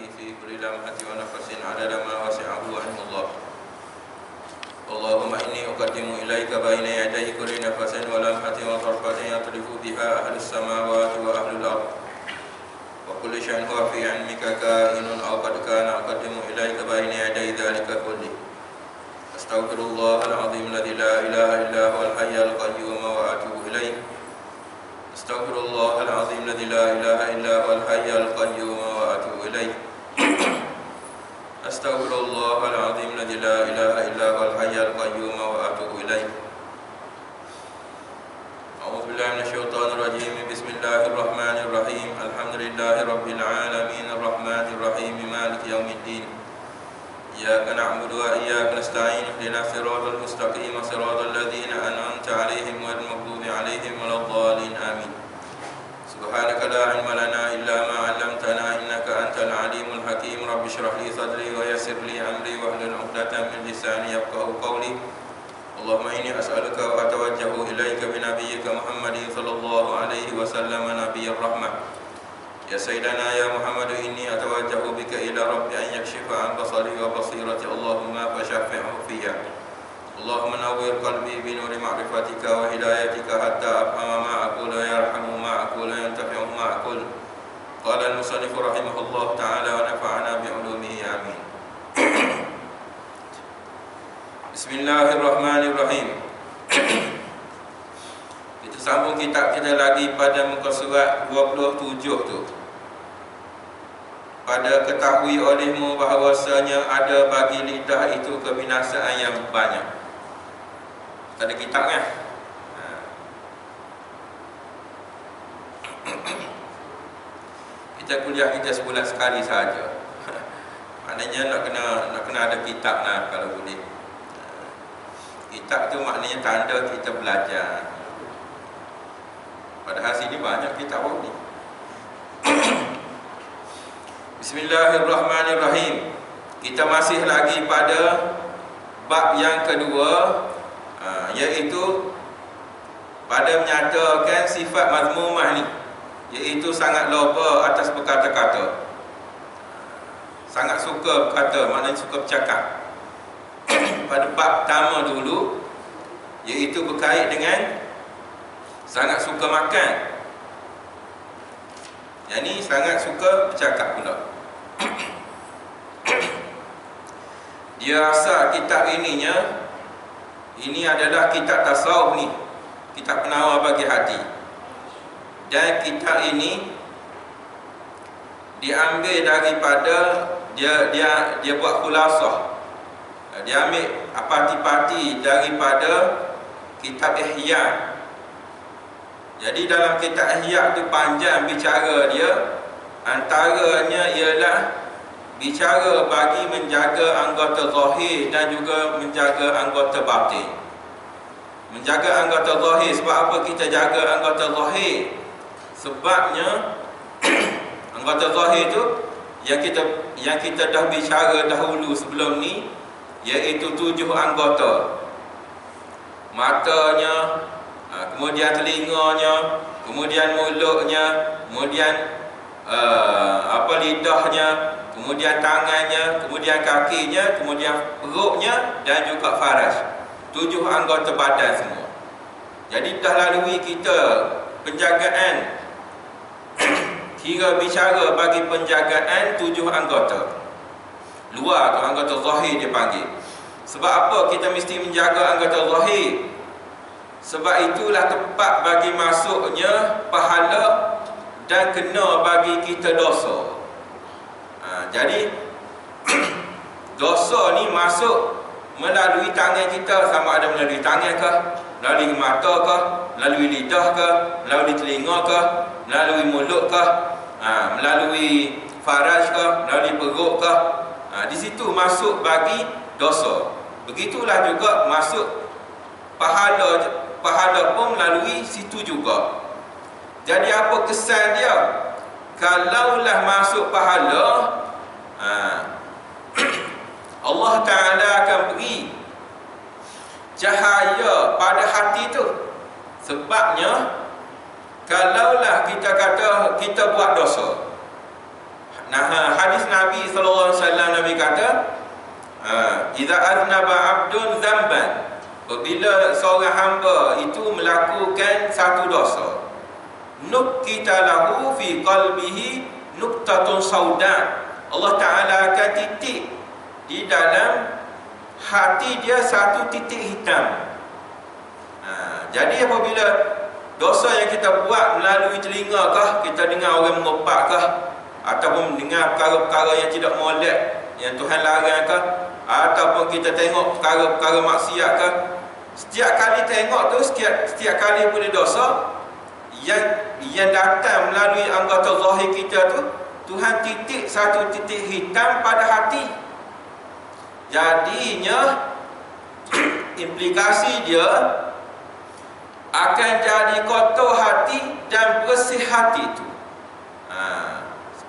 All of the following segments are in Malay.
في كل لمحة ونفس عدد ما وسعه علم الله. اللهم إني أقدم إليك بين يدي كل نفس ولمحة وطرفة يطرف بها أهل السماوات وأهل الأرض، وكل شيء هو في علمك كائن أو قد كان أقدم إليك بين يدي ذلك كله. أستغفر الله العظيم الذي لا إله إلا هو الحي القيوم وأتوب إليه. أستغفر الله العظيم الذي لا إله إلا هو الحي القيوم وأتوب إليه. أستغفر الله العظيم الذي لا إله إلا هو الحي القيوم وأتوب إليه. أعوذ بالله من الشيطان الرجيم. بسم الله الرحمن الرحيم. الحمد لله رب العالمين الرحمن الرحيم مالك يوم الدين. إياك نعبد وإياك نستعين. اهدنا الصراط المستقيم صراط الذين أنعمت عليهم غير المغضوب عليهم ولا الضالين آمين. سبحانك لا علم لنا إلا ما علمتنا إنك أنت العليم الحكيم. رب اشرح لي صدري ويسر لي أمري واحلل عقدة من لساني يفقهوا قولي. اللهم إني أسألك وأتوجه إليك بنبيك محمد صلى الله عليه وسلم نبي الرحمة. يا سيدنا يا محمد إني أتوجه بك إلى رب أن يكشف عن بصري وبصيرتي، اللهم فشفعه فيا. اللهم نور قلبي بنور معرفتك وهدايتك حتى أفهم ما أقول ويرحم ما أقول وينتفع ما أقول. قال المصنف رحمه الله تعالى ونفعنا بعلومه آمين. Bismillahirrahmanirrahim. Kita sambung kitab kita lagi pada muka surat 27 tu. Pada ketahui olehmu bahawasanya ada bagi lidah itu kebinasaan yang banyak. Ada kitabnya. Kita kuliah kita sebulan sekali saja. Maknanya nak kena ada kitab lah kalau boleh. Kitab tu maknanya tanda kita belajar. Padahal sini banyak kitab ni. Bismillahirrahmanirrahim. Kita masih lagi pada bab yang kedua, iaitu pada menyatakan sifat mazmumah ni, iaitu sangat loba atas berkata-kata, sangat suka berkata, maknanya suka bercakap. Pada bab pertama dulu, iaitu berkait dengan sangat suka makan. Yang ni sangat suka bercakap pula. Dia rasa kitab ininya, ini adalah kitab tasawuf ni, kitab penawar bagi hati. Dan kitab ini diambil daripada dia buat khulasah. Dia ambil parti-parti daripada kitab Ihya. Jadi dalam kitab Ihya tu panjang bicara dia. Antaranya ialah bicara bagi menjaga anggota zahir dan juga menjaga anggota batin. Menjaga anggota zahir, sebab apa kita jaga anggota zahir? Sebabnya anggota zahir tu yang kita dah bicara dahulu sebelum ni, iaitu 7 anggota. Matanya, kemudian telinganya, kemudian mulutnya, kemudian lidahnya, kemudian tangannya, kemudian kakinya, kemudian perutnya dan juga faraj. 7 anggota badan semua. Jadi dah lalui kita penjagaan kira bicara bagi penjagaan 7 anggota. Luar tu anggota zahir dia panggil. Sebab apa kita mesti menjaga anggota zahir? Sebab itulah tempat bagi masuknya pahala dan kena bagi kita dosa. Jadi dosa ni masuk melalui tangan kita, sama ada melalui tangan ke, melalui mata ke, melalui lidah ke, melalui telinga ke, melalui mulut ke, melalui faraj ke, melalui perut ke. Di situ masuk bagi dosa. Begitulah juga masuk pahala pun melalui situ juga. Jadi apa kesan dia? Kalaulah masuk pahala, Allah Ta'ala akan beri cahaya pada hati tu. Sebabnya kalaulah kita kata kita buat dosa, Nah, hadis Nabi sallallahu alaihi wasallam, Nabi kata, "Idza aznaba 'abdun dzamban." Apabila seorang hamba itu melakukan satu dosa, nukkita lahu fi qalbihi nuqtatun sauda. Allah Ta'ala akan titik di dalam hati dia satu titik hitam. Jadi apabila dosa yang kita buat melalui telinga kah, kita dengar orang mengopak kah, ataupun mendengar perkara-perkara yang tidak molek yang Tuhan larang kah, ataupun kita tengok perkara-perkara maksiat kah, setiap kali tengok tu, setiap kali boleh dosa yang datang melalui anggota zahir kita tu, Tuhan titik satu titik hitam pada hati. Jadinya implikasi dia akan jadi kotor hati dan bersih hati tu.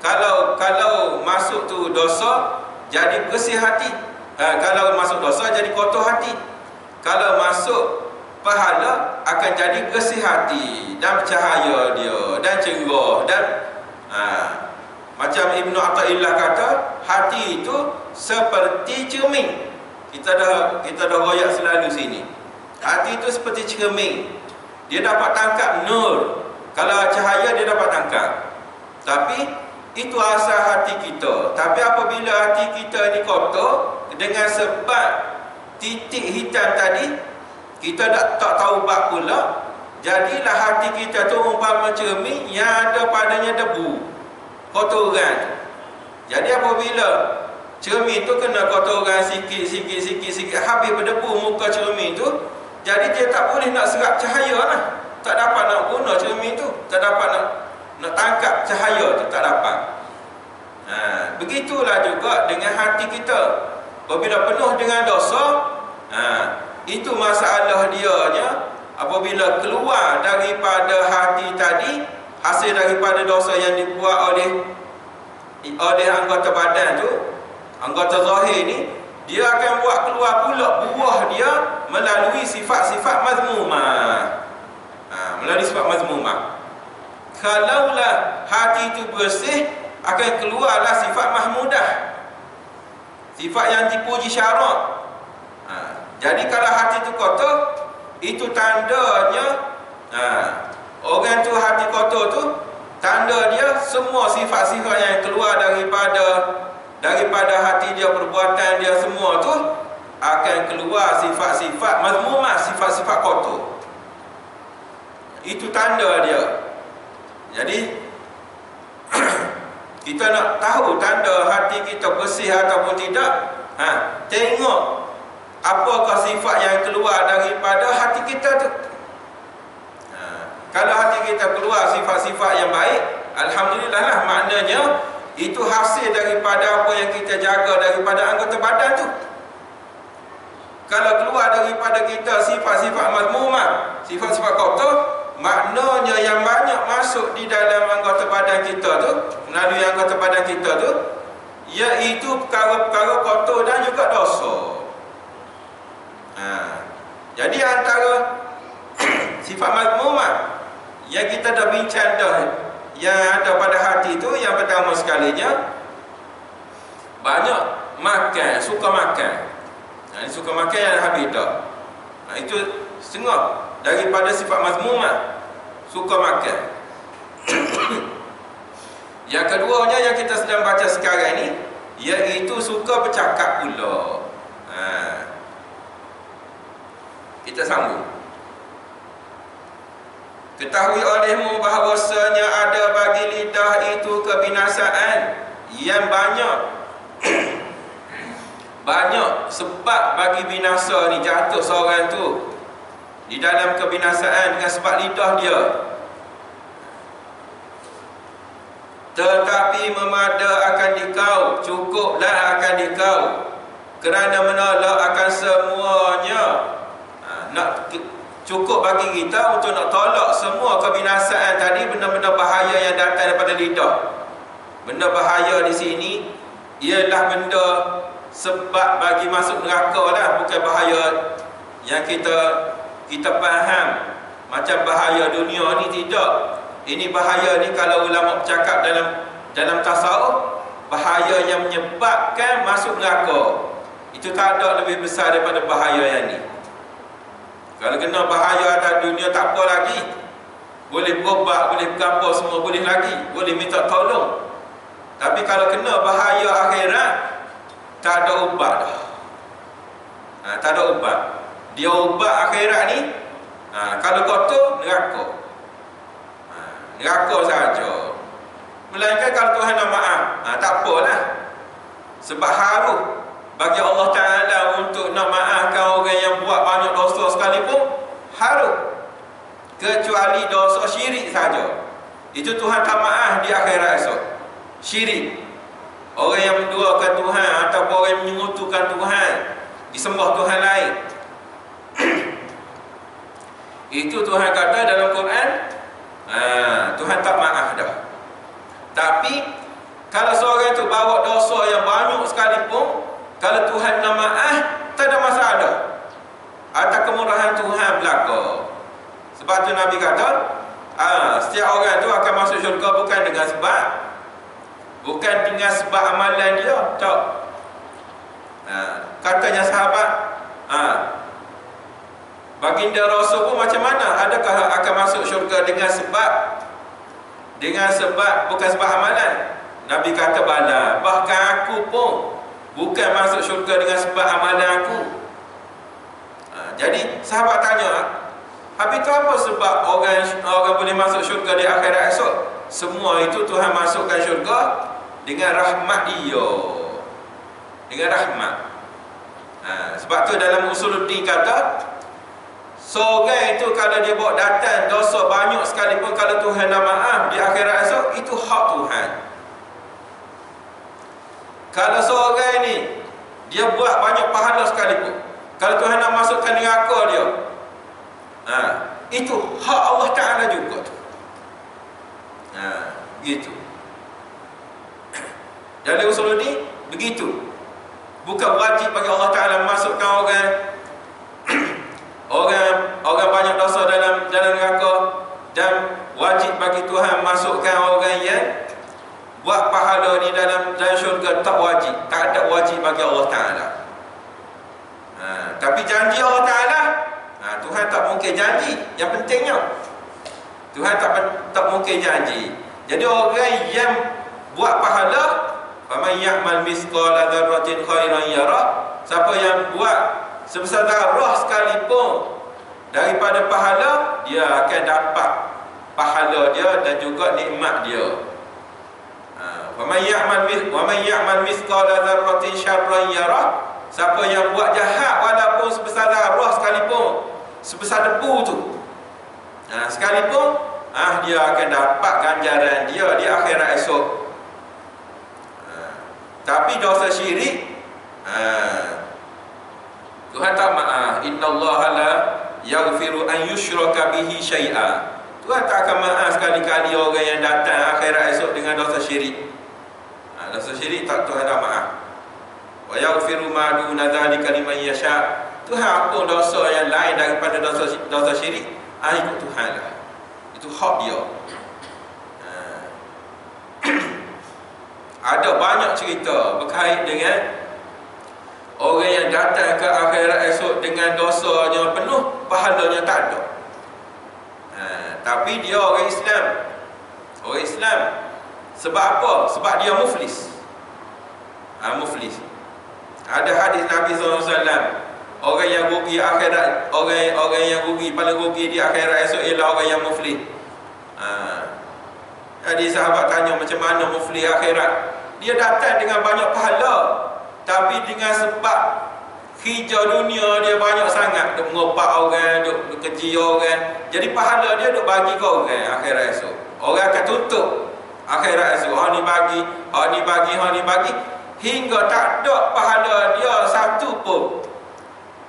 Kalau masuk tu dosa, jadi bersih hati. Kalau masuk dosa, jadi kotor hati. Kalau masuk pahala, akan jadi bersih hati dan bercahaya dia dan cerah dan macam Ibnu Athaillah kata, hati itu seperti cermin. Kita dah royak selalu sini. Hati itu seperti cermin. Dia dapat tangkap nur. Kalau cahaya dia dapat tangkap. Tapi itu asal hati kita. Tapi apabila hati kita ni kotor dengan sebab titik hitam tadi, kita tak tahu bab pula, jadilah hati kita tu umpama cermin yang ada padanya debu, kotoran. Jadi apabila cermin tu kena kotoran sikit, habis berdebu muka cermin tu, jadi dia tak boleh nak serap cahaya lah. Tak dapat nak guna cermin tu, tak dapat nak tangkap cahaya tu, tak dapat. Begitulah juga dengan hati kita. Apabila penuh dengan dosa, itu masalah dianya. Apabila keluar daripada hati tadi, hasil daripada dosa yang dibuat oleh anggota badan tu, anggota zahir ni, dia akan buat keluar pula buah dia melalui sifat-sifat mazmumah. Melalui sifat mazmumah. Kalaulah hati itu bersih, akan keluarlah sifat mahmudah, sifat yang dipuji syarat. Jadi kalau hati itu kotor, itu tandanya orang tu hati kotor tu, tanda dia semua sifat-sifat yang keluar daripada hati dia, perbuatan dia semua tu akan keluar sifat-sifat mazmumah, sifat-sifat kotor. Itu tanda dia. Jadi kita nak tahu tanda hati kita bersih ataupun tidak, tengok apakah sifat yang keluar daripada hati kita tu. Kalau hati kita keluar sifat-sifat yang baik, alhamdulillah lah, maknanya itu hasil daripada apa yang kita jaga daripada anggota badan tu. Kalau keluar daripada kita sifat-sifat mazmumah, sifat-sifat kotor, maknanya yang banyak masuk di dalam anggota badan kita tu, melalui anggota badan kita tu, iaitu perkara-perkara kotor dan juga dosa. Jadi antara sifat mazmumah yang kita dah bincang dah, yang ada pada hati tu, yang pertama sekalinya, banyak makan, suka makan. Suka makan yang habis dah. Itu setengah daripada sifat mazmumah, suka makan. Yang keduanya yang kita sedang baca sekarang ni, iaitu suka bercakap pula. Kita sambung. Ketahui olehmu bahawasanya ada bagi lidah itu kebinasaan yang banyak. Banyak sebab bagi binasa ni, jatuh seorang tu di dalam kebinasaan dengan sebab lidah dia. Tetapi memada akan dikau, cukuplah akan dikau, kerana menolak akan semuanya. Nak cukup bagi kita untuk nak tolak semua kebinasaan tadi, benda-benda bahaya yang datang daripada lidah. Benda bahaya di sini ialah benda sebab bagi masuk neraka lah, bukan bahaya yang kita faham macam bahaya dunia ni, tidak. Ini bahaya ni kalau ulama bercakap dalam tasawuf, bahaya yang menyebabkan masuk neraka. Itu tak ada lebih besar daripada bahaya yang ni. Kalau kena bahaya atas dunia tak apa lagi, boleh berobat, boleh berapa semua boleh lagi, boleh minta tolong. Tapi kalau kena bahaya akhirat, tak ada ubat dah. Tak ada ubat. Dia ubat akhirat ni, kalau kotor, neraka. Neraka saja. Melainkan kalau Tuhan nak maaf, tak apalah. Sebab haru bagi Allah Ta'ala untuk nak maafkan orang yang buat banyak dosa sekalipun, haru. Kecuali dosa syirik saja. Itu Tuhan tak maaf di akhirat esok. Syirik. Orang yang menduakan Tuhan ataupun orang yang menyekutukan Tuhan, disembah Tuhan lain. Itu Tuhan kata dalam Quran, Tuhan tak maaf dah. Tapi kalau seorang itu bawa dosa yang banyak sekalipun, kalau Tuhan nak maaf, tak ada masalah. Atas kemurahan Tuhan belaka. Sebab tu Nabi kata, setiap orang itu akan masuk syurga bukan dengan sebab, bukan dengan sebab amalan dia, tak. Katanya sahabat, baginda Rasul pun macam mana? Adakah akan masuk syurga dengan sebab? Dengan sebab, bukan sebab amalan. Nabi kata bala. Bahkan aku pun bukan masuk syurga dengan sebab amalan aku. Jadi sahabat tanya, habis tu apa sebab orang boleh masuk syurga di akhirat esok? Semua itu Tuhan masukkan syurga dengan rahmat dia. Dengan rahmat. Sebab tu dalam Usuluddin kata, seorang itu kalau dia bawa datang dosa banyak sekalipun, kalau Tuhan nak maaf di akhirat esok, itu hak Tuhan. Kalau seorang ni dia buat banyak pahala sekalipun, kalau Tuhan nak masukkan neraka dia, itu hak Allah Ta'ala juga tu. Begitu. Dari usul ni begitu. Bukan wajib bagi Allah Ta'ala masukkan orang banyak dosa dalam neraka, dan wajib bagi Tuhan masukkan orang yang buat pahala ni dalam syurga. Tak wajib. Tak ada wajib bagi Allah Ta'ala. Tapi janji Allah Ta'ala, Tuhan tak mungkin janji. Yang pentingnya Tuhan tak mungkin janji. Jadi orang yang buat pahala, faman ya'mal mithqala dzarratin khairan yarah, siapa yang buat sebesar zarah sekalipun daripada pahala, dia akan dapat pahala dia dan juga nikmat dia. Wa man ya'mal mithqala dzarratin syarran yarah, siapa yang buat jahat walaupun sebesar zarah sekalipun, sebesar debu tu, sekalipun, dia akan dapat ganjaran dia di akhirat esok. Tapi dosa syirik, Tuhan tak maaf. Innallaha la yaghfiru an yushraka bihi syai'a. Tuhan tak akan maaf sekali-kali orang yang datang akhirat esok dengan dosa syirik. Dosa syirik Tuhan tak maaf. Wa yaghfiru ma duna dzalika liman yasha. Tuhan ampun dosa yang lain daripada dosa syirik, ikut Tuhan lah. Itu hak dia. Ada banyak cerita berkait dengan orang yang datang ke akhirat esok dengan dosanya penuh, pahalanya tak ada. Tapi dia orang Islam. Orang Islam. Sebab apa? Sebab dia muflis. Muflis. Ada hadis Nabi SAW, orang yang rugi akhirat, orang yang rugi, paling rugi di akhirat esok ialah orang yang muflis. Jadi sahabat tanya, macam mana muflis akhirat? Dia datang dengan banyak pahala, tapi dengan sebab hijau dunia dia banyak sangat, duk mengopak orang, duk keji orang, jadi pahala dia duk bagi ke orang akhirat esok. Orang akan tutup akhirat esok, hang ni bagi, hang ni bagi, hingga tak ada pahala dia satu pun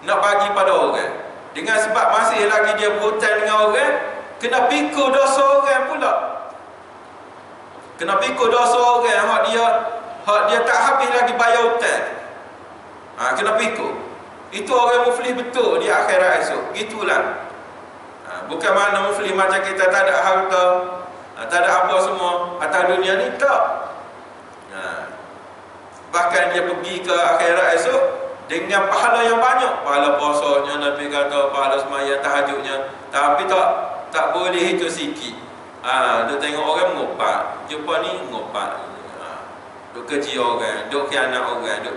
nak bagi pada orang. Dengan sebab masih lagi dia berhutang dengan orang, kena pikul dosa orang pula. Kena pikul dosa orang, hak dia tak habis lagi bayar hutang. Kena pikul. Itu orang muflis betul di akhirat esok. Gitulah. Bukan mana muflis macam kita tak ada harta, tak ada apa semua atas dunia ni, tak. bahkan dia pergi ke akhirat esok dengan pahala yang banyak, pahala puasanya, Nabi kata pahala sembahyang tahajudnya, tapi tak boleh itu sikit. Dia tengok orang mengopak, jumpa ni mengopak, duk keji orang, duk khianat orang, duk.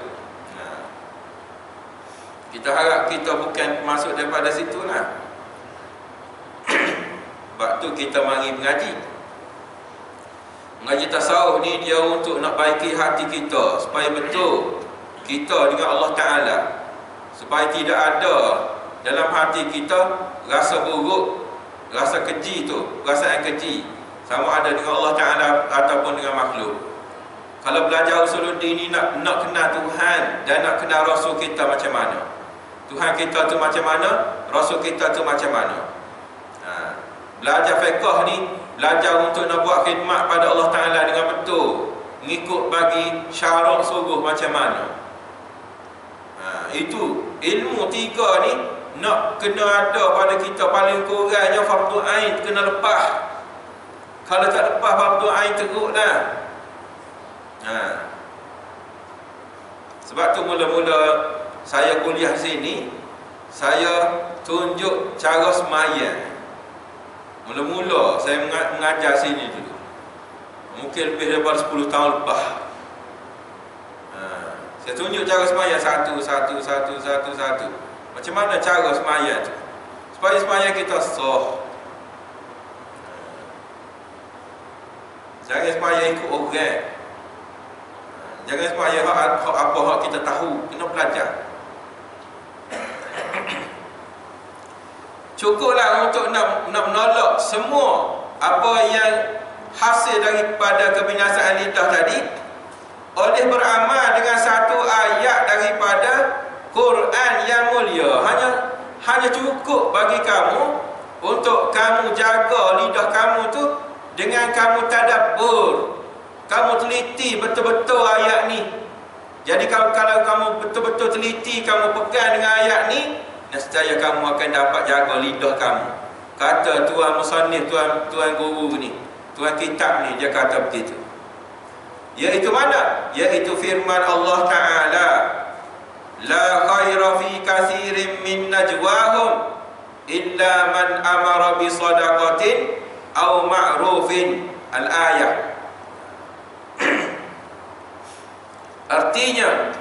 Kita harap kita bukan masuk daripada situ lah. Sebab tu kita mari mengaji. Mengaji tasawuf ni dia untuk nak baiki hati kita supaya betul kita dengan Allah Ta'ala, supaya tidak ada dalam hati kita rasa buruk, rasa keji tu, rasa yang keji sama ada dengan Allah Ta'ala ataupun dengan makhluk. Kalau belajar usuluddin ni nak kenal Tuhan dan nak kenal Rasul kita macam mana, Tuhan kita tu macam mana, Rasul kita tu macam mana. Belajar fiqh ni, belajar untuk nak buat khidmat pada Allah Ta'ala dengan betul, mengikut bagi syarat suruh macam mana. Itu ilmu tiga ni nak kena ada pada kita. Paling kurangnya fardu ain kena lepas. Kalau tak lepas fardu ain teruk dah. Sebab tu mula-mula saya kuliah sini, saya tunjuk cara semayang. Mula-mula saya mengajar sini dulu, mungkin lebih daripada 10 tahun lepas. Saya tunjuk cara semayang satu. Macam mana cara semayang tu, supaya semayang kita sah. Jangan semayang ikut orang. Jangan semayang apa hak kita tahu. Kena belajar. Cukuplah untuk nak menolak semua apa yang hasil daripada kebinasaan lidah tadi oleh beramal dengan satu ayat daripada Quran yang mulia. Hanya cukup bagi kamu untuk kamu jaga lidah kamu tu dengan kamu tadabbur, kamu teliti betul-betul ayat ni. Jadi kalau kamu betul-betul teliti, kamu pegang dengan ayat ni, nescaya kamu akan dapat jaga lidah kamu. Kata tuan musannif, tuan guru ni, tuan kitab ni, dia kata begitu. Iaitu mana? Iaitu firman Allah Ta'ala, la khaira fi kathirin min najwahum illa man amara bi sadaqatin aw ma'rufin. Al-ayah. Artinya,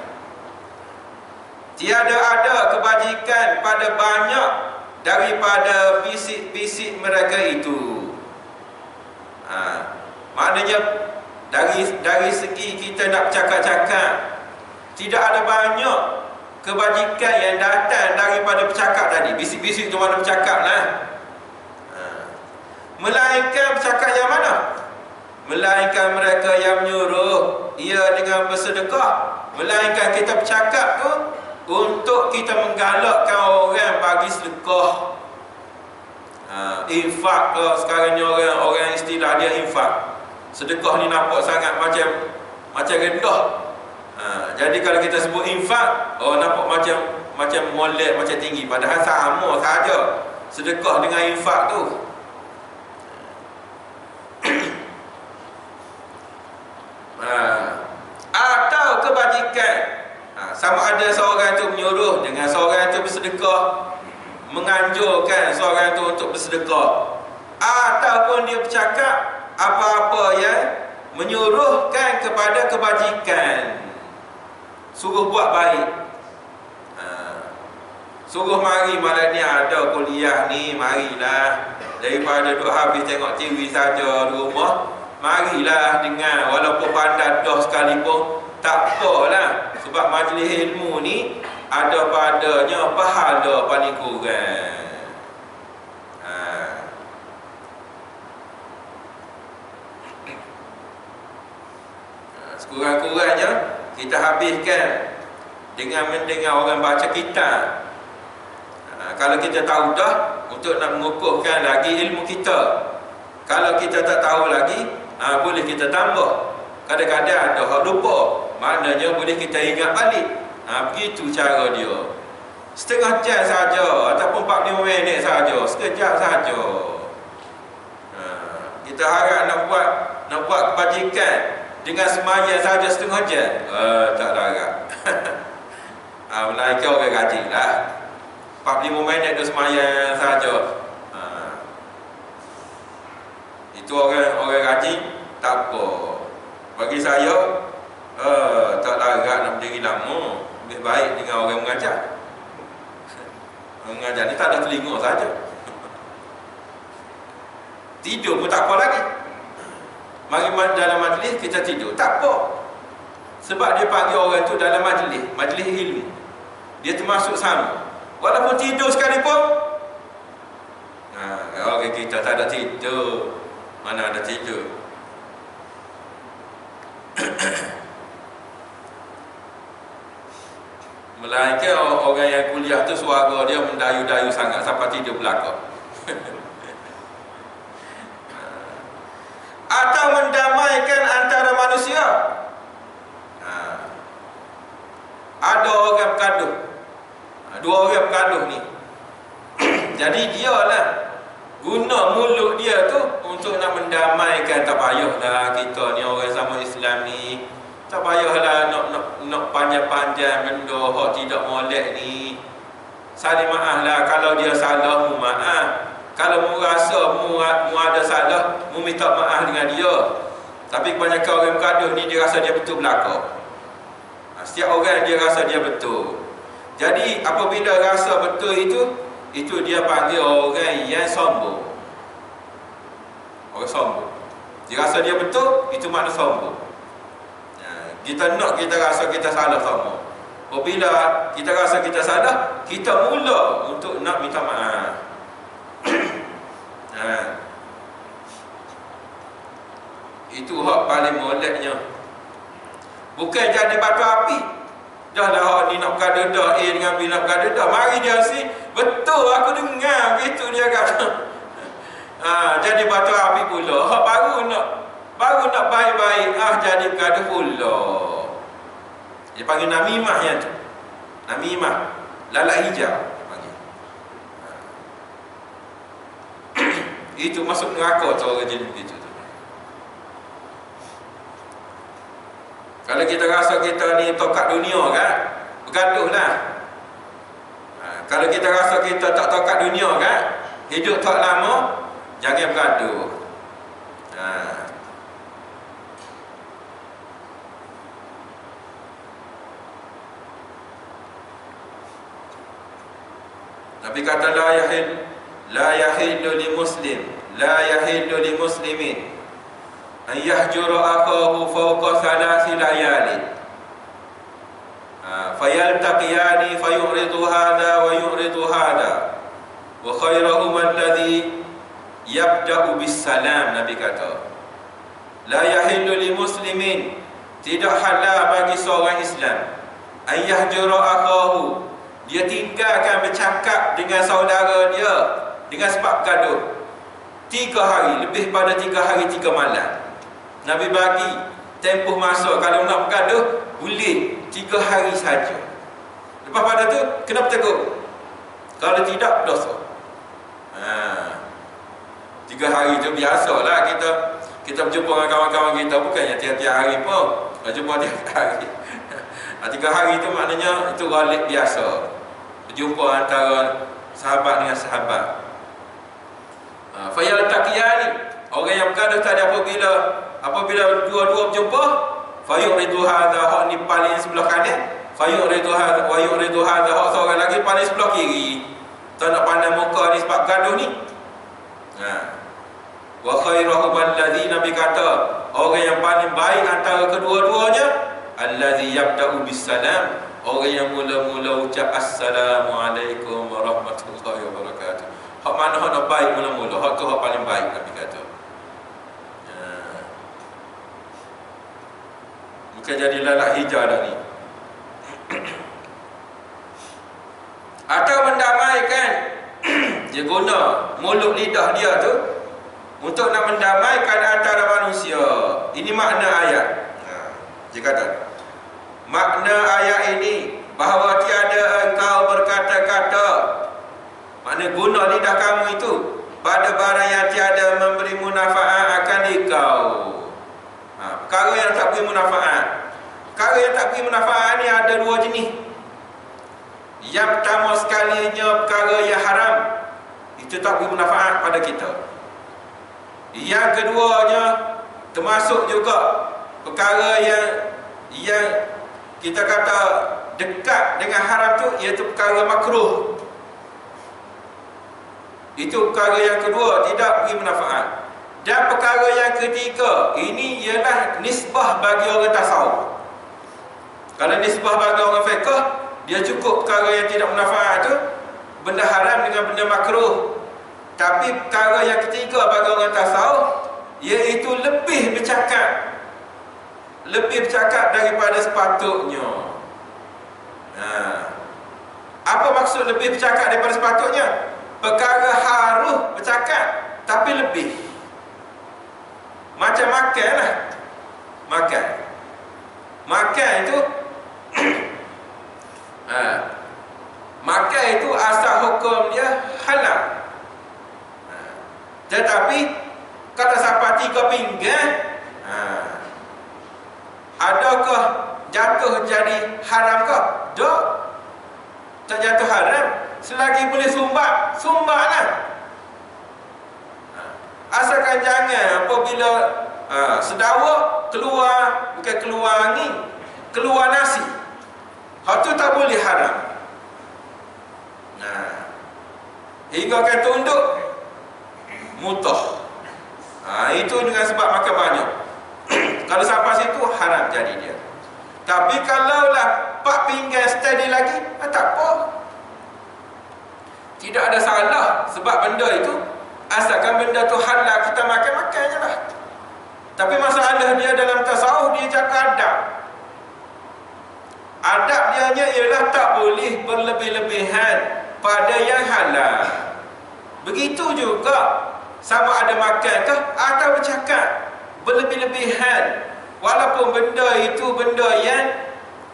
tiada ada kebajikan pada banyak daripada bisik-bisik mereka itu. Maknanya dari segi kita nak bercakap-cakap, tidak ada banyak kebajikan yang datang daripada bercakap tadi. Bisik-bisik tu mana bercakap lah. Melainkan bercakap yang mana? Melainkan mereka yang menyuruh ia dengan bersedekah. Melainkan kita bercakap tu untuk kita menggalakkan orang bagi sedekah. Infak ke sekarang ni, orang istilah dia infak. Sedekah ni nampak sangat macam rendah. Jadi kalau kita sebut infak, nampak macam molek, macam tinggi. Padahal sama saja sedekah dengan infak tu. Atau kebajikan, sama ada seorang itu menyuruh dengan seorang itu bersedekah, menganjurkan seorang itu untuk bersedekah, ataupun dia bercakap apa-apa yang menyuruhkan kepada kebajikan, suruh buat baik. Suruh mari malam ni ada kuliah ni, marilah. Daripada duk habis tengok TV saja di rumah, marilah dengar. Walaupun pandai dah sekalipun, tak apalah. Sebab majlis ilmu ni ada padanya pahala paling kurang. Sekurang-kurangnya kita habiskan dengan mendengar orang baca kitab. Kalau kita tahu dah, untuk nak mengukuhkan lagi ilmu kita. Kalau kita tak tahu lagi, boleh kita tambah. Kadang-kadang ada hak lupa, maknanya boleh kita ingat balik. Begitu cara dia. Setengah jam saja ataupun 45 minit saja, sekejap saja. Kita harap nak buat kebajikan, dengan semaya saja setengah jam, tak larat. Melainkan orang rajin lah. 45 minit tu semaya saja. Itu orang rajin, tak apa. Bagi saya, tak larat nak berdiri lama. Lebih baik dengan orang mengajar. Mengajar ni tak ada telinga saja. Tidur pun tak apa lagi. Mari dalam majlis kita tidur, tak apa. Sebab dia panggil orang tu dalam majlis ilmu. Dia termasuk sama. Walaupun tidur sekalipun. Orang kita tak ada tidur. Mana ada tidur. Melainkan orang yang kuliah tu suara dia mendayu-dayu sangat sampai tidur belakang. Atau mendamaikan antara manusia. Ada orang bergaduh. Dua orang bergaduh ni. Jadi dia lah guna mulut dia tu untuk nak mendamaikan. Tak payahlah kita ni orang sama Islam ni, tak payahlah nak panjang-panjang benda hak tidak molek ni. Saling maaf lah. Kalau dia salah, mu maaf. Kalau mu rasa mu ada salah, mu minta maaf dengan dia. Tapi kebanyakan orang bergaduh ni, dia rasa dia betul belaka. Setiap orang dia rasa dia betul. Jadi apabila rasa betul itu dia panggil orang yang sombong. Orang sombong. Dia rasa dia betul, itu makna sombong. Kita rasa kita salah sama. Apabila kita rasa kita salah, kita mula untuk nak minta maaf. Itu hak paling moleknya. Bukan jadi batu api. Dah lah hak ni nak bergaduh dah, A dengan B nak bergaduh dah. Mari dia si, betul aku dengar gitu dia kata. Jadi batu api pula. Hak baru nak baik-baik, jadi bergaduh pula. Dia panggil namimah yang tu. Namimah, lalat hijau panggil. Itu masuk neraka tu orang jenis begitu tu. Kalau kita rasa kita ni tokat dunia kan, bergaduh lah. Kalau kita rasa kita tak tokat dunia kan, hidup tak lama, jangan bergaduh. Nabi kata la yahillu li muslimin an yahjura akahu fawqa thalathi layalin fayaltaqiyani fayuridu hadha wa yuridu hadha wa khairuhum alladhi yabda'u bis salam. Nabi kata la yahillu li muslimin, tidak halal bagi seorang Islam, an yahjura akahu, dia tinggalkan bercakap dengan saudara dia dengan sebab gaduh 3 hari, lebih pada 3 hari 3 malam. Nabi bagi tempoh masa kalau nak bergaduh boleh 3 hari saja. Lepas pada tu kena bertegur. Kalau tidak dosa. 3 hari tu biasalah kita berjumpa dengan kawan-kawan kita, bukannya tiap-tiap hari pun. Jumpa tiap hari. 3 hari tu maknanya itu ghalib biasa. Berjumpa antara sahabat dengan sahabat. Fayaltaqiyani, orang yang bergaduh tadi apabila dua-dua berjumpa, fayuridu hadha, hak ni paling sebelah kanan, fayuridu hadha wa yuridu hadha, hak seorang lagi paling sebelah kiri. Tak nak pandang muka ni sebab gaduh ni. Wa khairuhum alladhi, Nabi kata orang yang paling baik antara kedua-duanya alladhi yabda'u bis salam, orang yang mula-mula ucap assalamualaikum warahmatullahi wabarakatuh. Hak mana hak nak baik mula-mula, hak tu hak paling baik, Nabi kata. Bukan jadi lalat hijau dah ni. Atau mendamaikan. Dia guna mulut lidah dia tu untuk nak mendamaikan antara manusia. Ini makna ayat. Dia kata makna ayat ini bahawa tiada engkau berkata-kata, makna guna lidah kamu itu pada barang yang tiada memberi manfaat akan engkau. Perkara perkara yang tak beri manfaat. Perkara yang tak beri manfaat ni ada dua jenis. Yang pertama sekalinya perkara yang haram, itu tak beri manfaat pada kita. Yang keduanya termasuk juga perkara yang kita kata dekat dengan haram tu, iaitu perkara makruh. Itu perkara yang kedua, tidak beri manfaat. Dan perkara yang ketiga, ini ialah nisbah bagi orang tasawuf. Kalau nisbah bagi orang fiqh, dia cukup perkara yang tidak manfaat tu, benda haram dengan benda makruh. Tapi perkara yang ketiga bagi orang tasawuf, iaitu lebih bercakap daripada sepatutnya. Apa maksud lebih bercakap daripada sepatutnya? Perkara harus bercakap, tapi lebih. Macam makan lah. Makan itu makan itu asal hukum dia halal. Tetapi kalau sampai 3 pinggan, adakah jatuh jadi haram ke? Tak. Tak jatuh haram. Selagi boleh sumbatlah. Asalkan jangan apabila sedawa bukan keluar angin, keluar nasi, hal tu tak boleh haram. Hingga akan tunduk mutah. Itu dengan sebab makan banyak. Kalau sampai situ haram jadi dia. Tapi kalaulah 4 pinggan steady lagi, tak apa. Tidak ada salah, sebab benda itu asalkan benda tu halal, kita makan je lah. Tapi masalah dia dalam tasawuf, dia jaga adab. Adab dia ialah tak boleh berlebih-lebihan pada yang halal. Begitu juga sama ada makan ke atau bercakap berlebih-lebihan, walaupun benda itu benda yang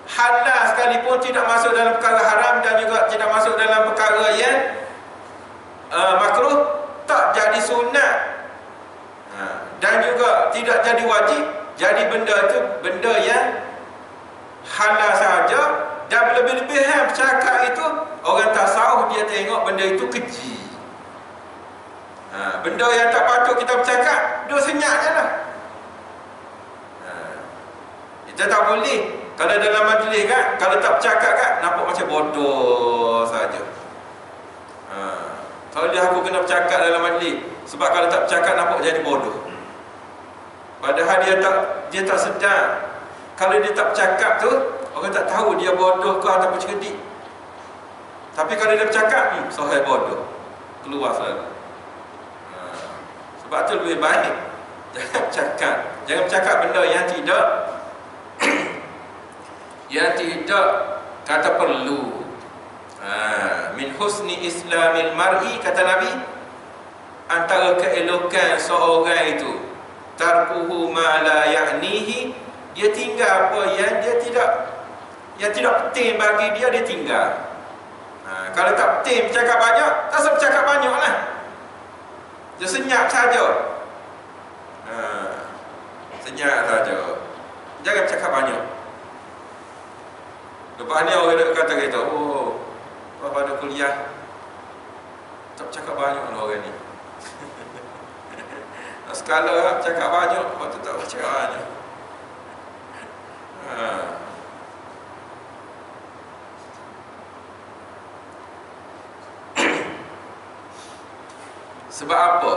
halal sekalipun, tidak masuk dalam perkara haram dan juga tidak masuk dalam perkara yang makruh, tak jadi sunat dan juga tidak jadi wajib. Jadi benda itu benda yang halal saja, dan berlebih-lebihan bercakap itu, orang tasawuf dia tengok benda itu keji. Benda yang tak patut kita bercakap, dia senyap je lah. Kita tak boleh. Kalau dalam majlis kan, kalau tak bercakap kan, nampak macam bodoh saja. Kalau dia aku kena bercakap dalam majlis, sebab kalau tak bercakap nampak jadi bodoh. Padahal dia tak sedar. Kalau dia tak bercakap tu, orang tak tahu dia bodoh ke ataupun cerdik. Tapi kalau dia bercakap, sohai bodoh, keluar selalu. Sebab tu lebih baik jangan bercakap. Jangan bercakap benda yang tidak kata perlu. Min husni islamil mar'i, kata Nabi, antara keelokan seorang itu tarkuhu ma la ya'nihi, dia tinggal apa yang tidak penting bagi dia tinggal. Kalau tak penting bercakap banyak, tak usah bercakap banyak lah. Dia senyap saja. Senyap saja. Jangan bercakap banyak. Lepas ni orang kata kita, pada kuliah tak bercakap banyak lah orang ni. Sekala bercakap banyak, lepas tu tak bercakap banyak. Sebab apa?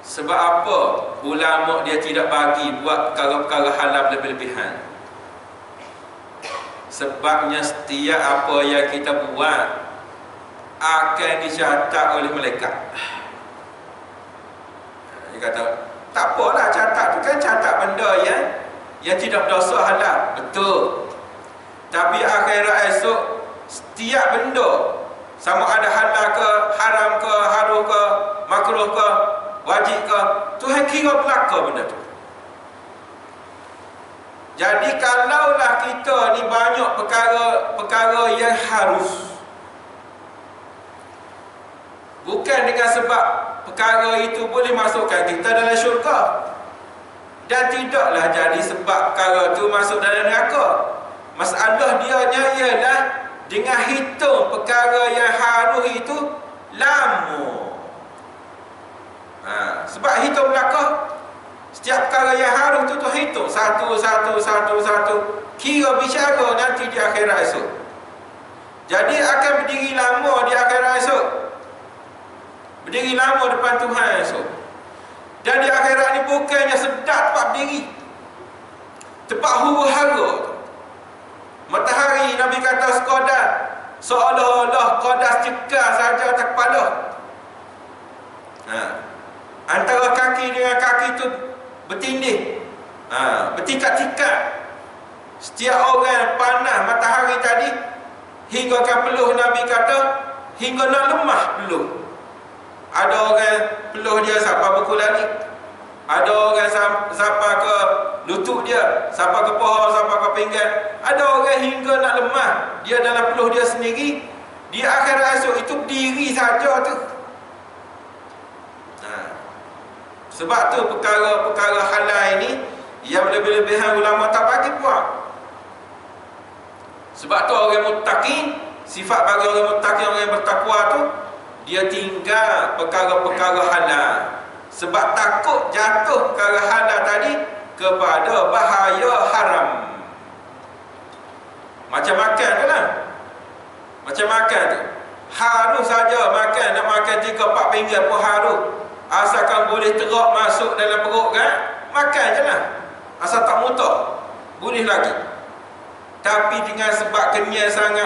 Sebab apa ulama dia tidak bagi buat perkara-perkara halal lebih-lebihan? Sebabnya setiap apa yang kita buat akan dicatat oleh malaikat. Dia kata, tak apalah, catat tu kan catat benda yang tidak berdosa halal. Betul. Tapi akhirat esok, setiap benda, sama ada halal ke, haram ke, harum ke, makruh ke, wajib ke, Tuhan kira belaka benda tu. Jadi kalaulah kita ni banyak perkara yang harus, bukan dengan sebab perkara itu boleh masukkan kita dalam syurga, dan tidaklah jadi sebab perkara tu masuk dalam neraka. Masalah dianya ialah dengan hitung perkara yang harus itu lama. Sebab hitung belakang, setiap perkara yang harus tu hitung satu, kira bicara nanti di akhirat esok. Jadi akan berdiri lama di akhirat esok, berdiri lama depan Tuhan esok. Dan di akhirat ni bukannya sedap tempat berdiri, tempat huru-hara tu. Matahari Nabi kata sekadar, seolah-olah kadar cekal saja atas kepala. Antara kaki dengan kaki tu bertindih, bertingkat-tingkat. Setiap orang panas matahari tadi hingga kan peluh, Nabi kata hingga nak lemah peluh. Ada orang peluh dia sampai berkulali, ada orang sampai ke lutut dia, sampai ke paha, sampai ke pinggang. Ada orang hingga nak lemah dia dalam peluh dia sendiri. Di akhirat esok itu berdiri saja tu. Sebab tu perkara-perkara halal ini yang lebih-lebihan ulama tak bagi puak. Sebab tu orang muttaqin, sifat bagi orang muttaqin, orang yang bertakwa tu, dia tinggal perkara-perkara halal. Sebab takut jatuh perkara halal tadi kepada bahaya haram. Macam makan tu lah. Macam makan tu, harus saja makan, nak makan 3-4 pinggan pun harus. Asalkan boleh terok masuk dalam perut kan, makan je lah. Asal tak muntah, boleh lagi. Tapi dengan sebab kenyang sangat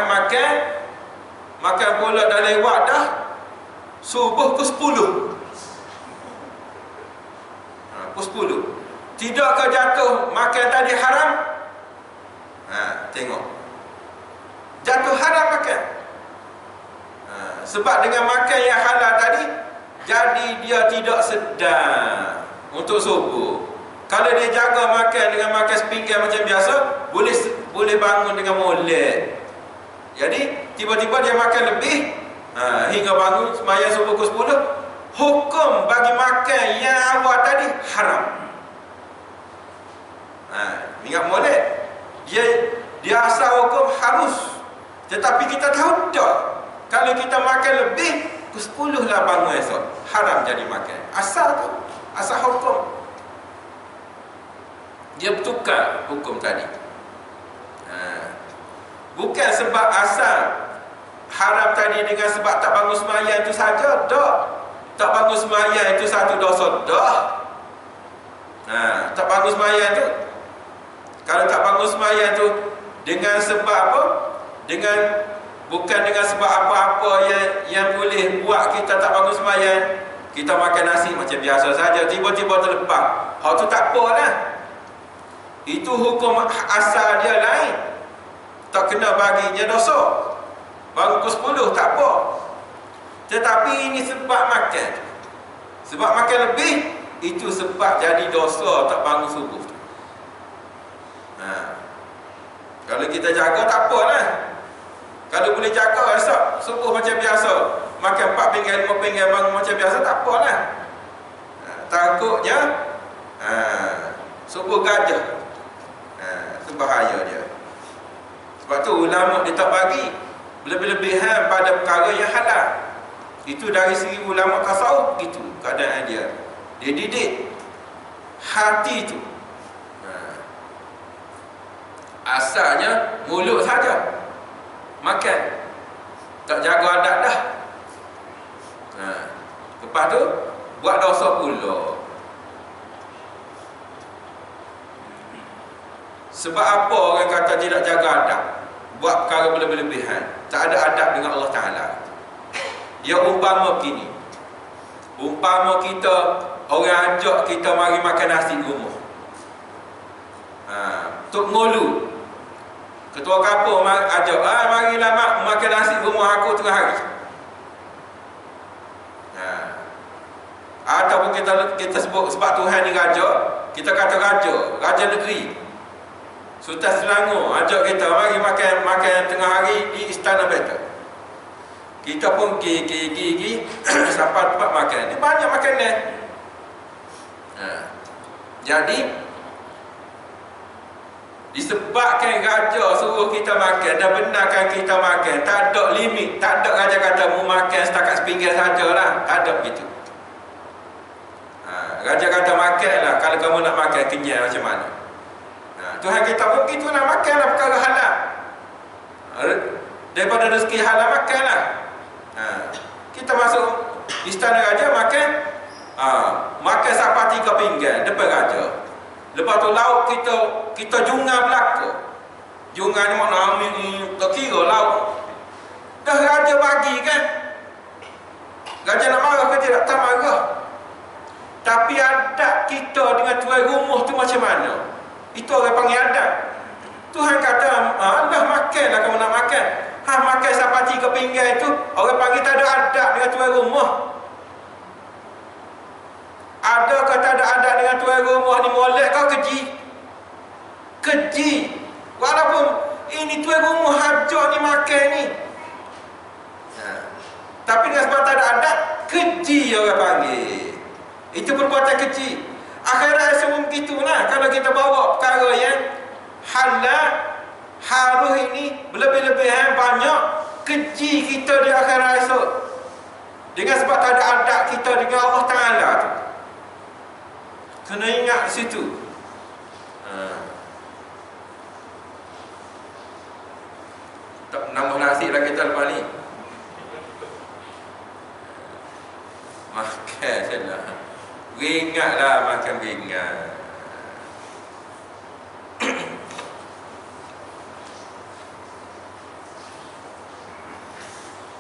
makan pula dah lewat dah subuh ke 10. Pukul 10. Tidakkah jatuh makan tadi haram? Tengok, jatuh haram makan. Sebab dengan makan yang halal tadi, jadi dia tidak sedar untuk subuh. Kalau dia jaga makan dengan makan sepinggan macam biasa, boleh bangun dengan molek. Jadi tiba-tiba dia makan lebih, hingga bangun sembahyang subuh ke 10. Hukum bagi makan yang awal tadi haram. Ingat molek, dia asal hukum harus. Tetapi kita tahu tak, kalau kita makan lebih ke 10 lah bangun esok, haram jadi makan. Asal tu, asal hukum. Dia bertukar hukum tadi. Bukan sebab asal haram tadi dengan sebab tak bangun sembahyang itu saja, tak. Tak bangun sembahyang itu satu dosa dah. Tak bangun sembahyang tu, kalau tak bangun sembahyang tu dengan sebab apa? Bukan dengan sebab apa-apa yang boleh buat kita tak bangun sembahyang. Kita makan nasi macam biasa saja, tiba-tiba terlepas, hal tu tak apa lah. Itu hukum asal dia lain, tak kena baginya dosa. Bangun ke 10 tak apa. Tetapi ini sebab makan, sebab makan lebih, itu sebab jadi dosa tak bangun subuh. Kalau kita jaga tak apalah. Kalau boleh jaga esok subuh macam biasa, makan 4 pinggan 5 pinggan, bangun macam biasa, tak apalah. Takutnya subuh gajah, bahaya dia. Sebab tu ulama dia tak bagi lebih-lebihan pada perkara yang halal. Itu dari segi ulama tasawuf gitu keadaan dia. Dia didik hati tu. Asalnya mulut saja makan, tak jaga adab dah. Lepas tu buat dosa pula. Sebab apa orang kata tidak jaga adab, buat perkara berlebihan, tak ada adab dengan Allah Ta'ala. Dia umpama begini, umpama kita, orang ajak kita mari makan nasi di rumah. Tok Ngolu, ketua kampung ajak, marilah mak makan nasi di rumah aku tengah hari. Ataupun kita sebut sebab Tuhan ni raja, kita kata raja negeri, Sultan Selangor ajak kita mari makan tengah hari di Istana Beta. Kita pun gigi sampai tempat makan. Dia banyak makanan. Jadi Disebabkan raja suruh kita makan dan benarkan kita makan, tak ada limit, tak ada raja kata mu makan setakat sepinggan sajalah, tak ada begitu. Raja kata makanlah, kalau kamu nak makan kenyang macam mana. Tuhan kita pun begitu, nak makanlah perkara halal. Daripada rezeki halal makanlah. Kita masuk istana raja makan, makan sampai 3 pinggan depan raja. Lepas tu lauk kita junga belaka. Junga ni makna tak kira lauk. Dah raja bagi kan. Raja nak marah ke tidak? Tak marah. Tapi adat kita dengan tuan rumah tu macam mana? Itu orang panggil adat. Tuhan kata, dah makanlah kamu nak makan. Makan sampai 3 pinggan itu, orang panggil tak ada adat dengan tuan rumah. Ada kata ada adat dengan tuan rumah ni, molek kau keji. Keji. Walaupun ini tuan rumah hajak ni makan ni. Tapi dengan sebab tak ada adat, keji orang panggil. Itu perbuatan keji. Akhirat semua begitu lah. Kalau kita bawa perkara yang halal, haruh ini berlebih-lebihan banyak, keji kita di akhirat esok. Dengan sebab tak ada adat kita dengan Allah Ta'ala tu. Kena ingat situ. Tak nambah nasi lah kita lepas ni. Makan sajalah. Ringatlah makan ringat.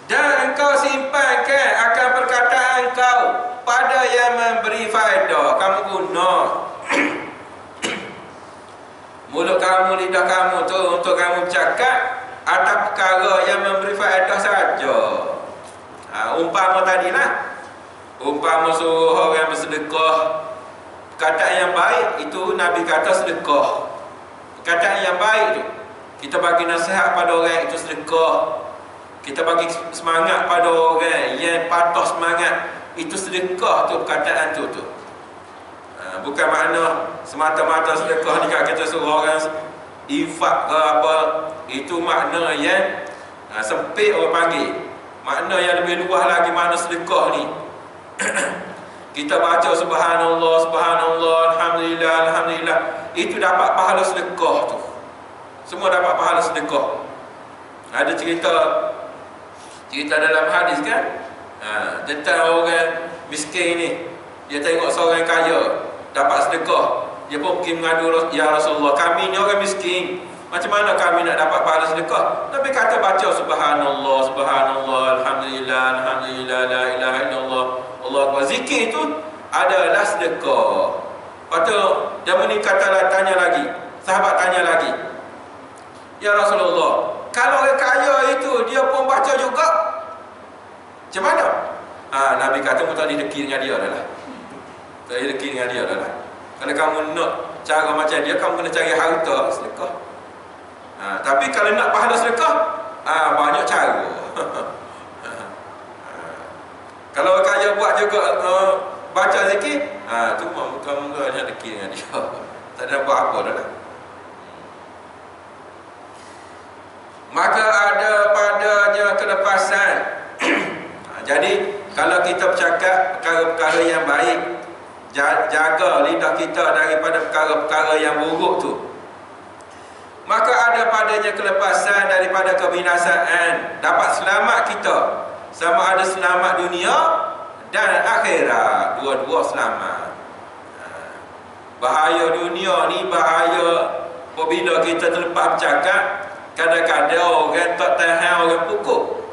Dan engkau simpankan akan perkataan engkau pada yang memberi faedah. Kamu guna mulut kamu, lidah kamu tu untuk kamu cakap atas perkara yang memberi faedah saja. Umpama tadilah, umpama suruh orang bersedekah, perkataan yang baik itu Nabi kata sedekah. Perkataan yang baik tu, kita bagi nasihat pada orang itu sedekah. Kita bagi semangat pada orang yang patah semangat, itu sedekah tu, perkataan tu. Bukan makna semata-mata sedekah ni kalau kita suruh orang infak ke apa, itu makna yang sempit orang panggil. Makna yang lebih luas lagi makna sedekah ni. Kita baca subhanallah, subhanallah, alhamdulillah, alhamdulillah, itu dapat pahala sedekah tu. Semua dapat pahala sedekah. Ada cerita dalam hadis kan, tentang orang miskin ni. Dia tengok seorang kaya dapat sedekah, dia pun pergi mengadu, ya Rasulullah, kami ni orang miskin, macam mana kami nak dapat pahala sedekah? Nabi kata baca subhanallah, subhanallah, alhamdulillah, alhamdulillah, la ilaha illallah, Allah Akbar. Zikir itu adalah sedekah. Lepas tu dia meningkatlah, tanya lagi, sahabat tanya lagi, ya Rasulullah, kalau orang kaya itu dia pun baca juga, macam mana? Nabi kata pun tak dideki dengan dia dah. Tak dideki dengan dia dah. Kalau kamu nak cara macam dia, kamu kena cari harta sedekah. Tapi kalau nak pahala sedekah, banyak cara. Kalau orang kaya buat juga baca zikir, tu muka-muka nak deki dengan dia. Tak ada buat apa dah. Maka ada padanya kelepasan. Jadi kalau kita bercakap perkara-perkara yang baik, jaga lidah kita daripada perkara-perkara yang buruk tu, maka ada padanya kelepasan daripada kebinasaan. Dapat selamat kita, sama ada selamat dunia dan akhirat, dua-dua selamat. Bahaya dunia ni bahaya apabila kita terlepas bercakap. Kadang-kadang orang tak tahan, orang pukul.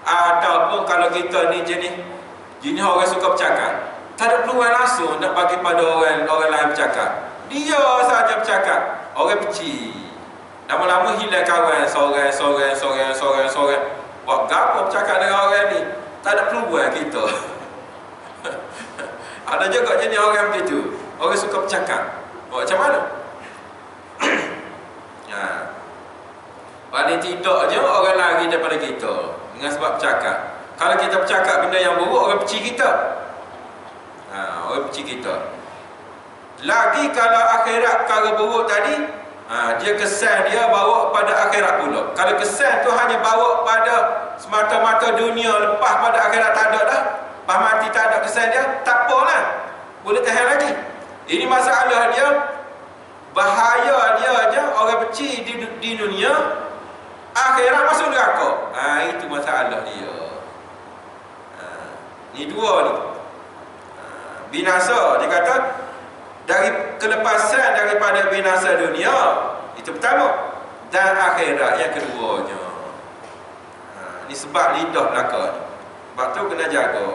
Ataupun kalau kita ni jenis orang suka bercakap, tak ada peluang langsung nak bagi pada orang lain bercakap. Dia saja bercakap, orang benci. Lama-lama hilang kawan, sorang. Buat gapo bercakap dengan orang ni, tak ada peluang kita. Ada juga jenis orang begitu, orang suka bercakap. Macam mana? Paling tidak je orang lari daripada kita dengan sebab bercakap. Kalau kita bercakap benda yang buruk, orang benci kita. Orang benci kita. Lagi kalau akhirat perkara buruk tadi, dia kesan dia bawa pada akhirat pula. Kalau kesan tu hanya bawa pada semata-mata dunia, lepas pada akhirat tak ada dah, lepas mati tak ada kesan dia, tak apalah, boleh tahan lagi. Ini masalah dia, bahaya dia je orang beci di dunia, akhirat masuk neraka. Itu masalah dia. Ni dua ni. Binasa, dia kata dari kelepasan daripada binasa dunia, itu pertama, dan akhirat yang keduanya. Ini sebab lidah belaka ni. Sebab tu kena jaga.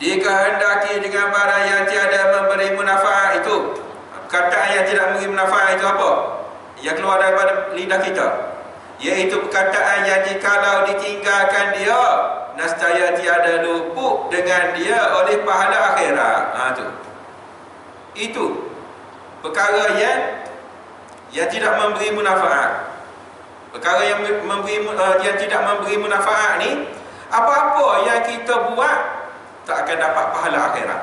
Dikehendaki dengan barang yang tiada memberi manfaat itu. Perkataan yang tidak memberi manfaat itu apa? Yang keluar daripada lidah kita, iaitu perkataan yang jikalau ditinggalkan dia, nescaya tiada luput dengan dia oleh pahala akhirat. Itu perkara yang tidak memberi manfaat. Perkara yang tidak memberi manfaat ni, apa-apa yang kita buat tak akan dapat pahala akhirat.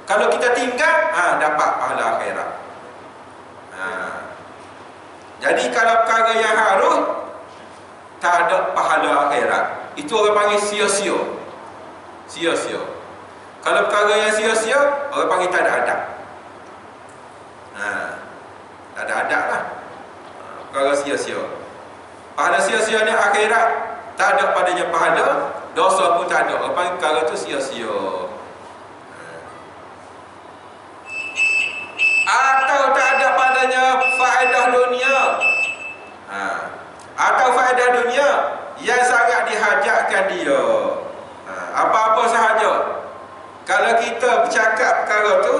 Kalau kita tinggal, dapat pahala akhirat. Jadi kalau perkara yang harus, tak ada pahala akhirat, itu orang panggil sia-sia. Sia-sia. Kalau perkara yang sia-sia, orang panggil tak ada adab. Tak ada adab lah. Perkara sia-sia. Pahala sia-sia ni akhirat tak ada padanya pahala, dosa pun tak ada. Orang panggil perkara tu sia-sia. Atau tak ada padanya faedah dunia, atau faedah dunia yang sangat dihajatkan dia. Apa-apa sahaja, kalau kita bercakap perkara tu,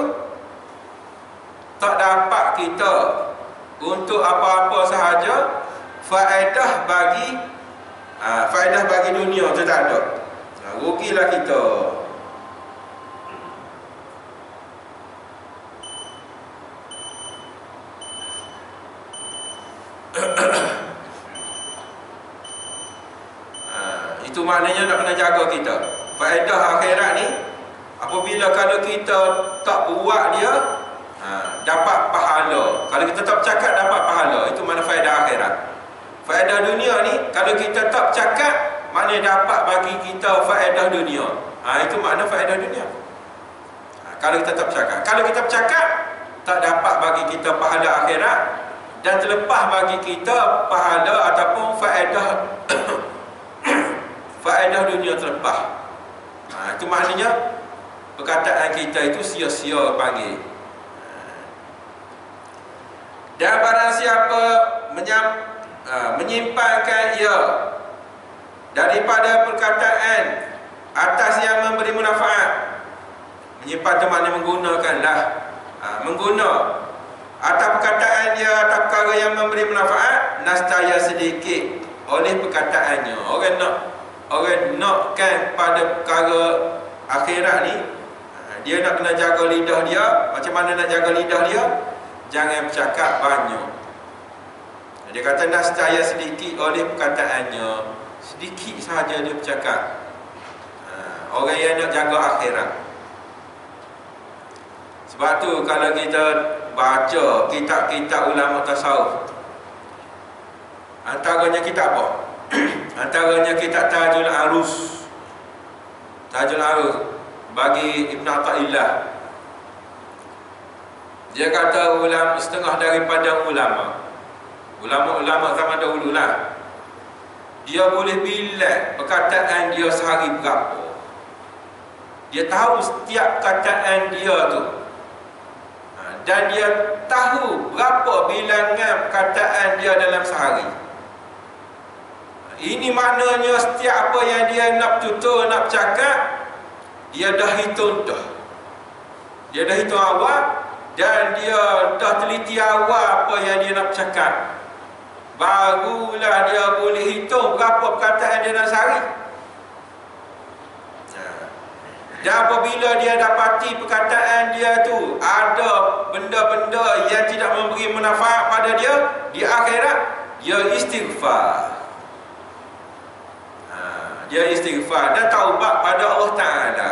tak dapat kita untuk apa-apa sahaja faedah bagi dunia tu tak ada. Rugilah kita. Itu maknanya nak kena jaga kita. Faedah akhirat ni, apabila kalau kita tak buat dia, dapat pahala. Kalau kita tak bercakap, dapat pahala. Itu mana faedah akhirat. Faedah dunia ni, kalau kita tak bercakap, maknanya dapat bagi kita faedah dunia. Itu makna faedah dunia. Kalau kita tak bercakap. Kalau kita bercakap, tak dapat bagi kita pahala akhirat, dan terlepas bagi kita pahala ataupun faedah faedah dunia terlepas. Itu maknanya perkataan kita itu sia-sia panggil. Dan barang siapa menyimpankan ia daripada perkataan atas yang memberi manfaat, menyimpan itu maknanya menggunakanlah, mengguna atas perkataan dia atas perkara yang memberi manfaat, nescaya sedikit oleh perkataannya. Orang nakkan pada perkara akhirat ni, dia nak kena jaga lidah dia. Macam mana nak jaga lidah dia? Jangan bercakap banyak. Dia kata nescaya sedikit oleh perkataannya. Sedikit sahaja dia bercakap. Orang yang nak jaga akhirat. Sebab tu kalau kita baca kitab-kitab ulama tasawuf, antaranya kitab apa? Antaranya kitab Tajul Arus. Tajul Arus bagi Ibn Atta'illah. Dia kata setengah daripada ulama zaman dahulu lah, dia boleh bilang perkataan dia sehari berapa. Dia tahu setiap perkataan dia tu, dan dia tahu berapa bilangan perkataan dia dalam sehari. Ini maknanya setiap apa yang dia nak tutur, nak cakap, dia dah hitung dah. Dia dah hitung awal, dan dia dah teliti awal apa yang dia nak cakap. Barulah dia boleh hitung berapa perkataan dia dalam sehari. Dan apabila dia dapati perkataan dia tu ada benda-benda yang tidak memberi manfaat pada dia di akhirat, dia istighfar. Dia istighfar dan taubat pada Allah Ta'ala.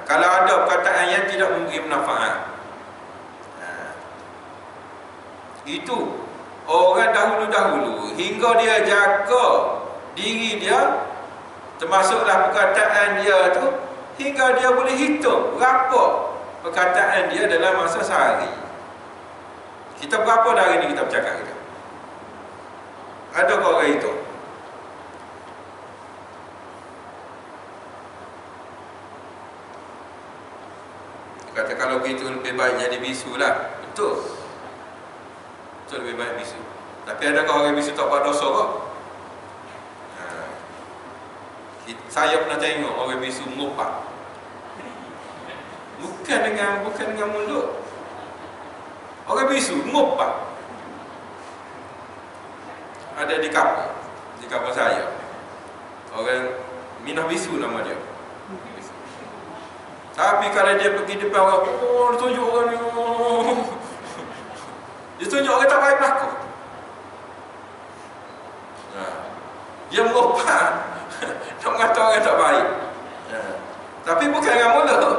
Kalau ada perkataan yang tidak memberi manfaat. Itu orang dahulu-dahulu hingga dia jaga diri dia, termasuklah perkataan dia tu, hingga dia boleh hitung berapa perkataan dia dalam masa sehari. Kita berapa hari ni kita bercakap kita? Ada kau orang itu? Kata kalau begitu lebih baik jadi bisu lah. Betul. Betul, lebih baik bisu. Tapi adakah orang bisu tak buat dosa kok? Saya pernah tengok orang bisu ngopak. Bukan dengan mulut. Orang bisu ngopak. Ada di kapal saya. Orang Minah Bisu nama dia. Tapi kalau dia pergi depan orang, oh, dia tunjuk orang ni, oh. Dia tunjuk orang tak baik berlaku. Dia mengopak. Nak mengata orang tak baik. Tapi bukan dengan mulut.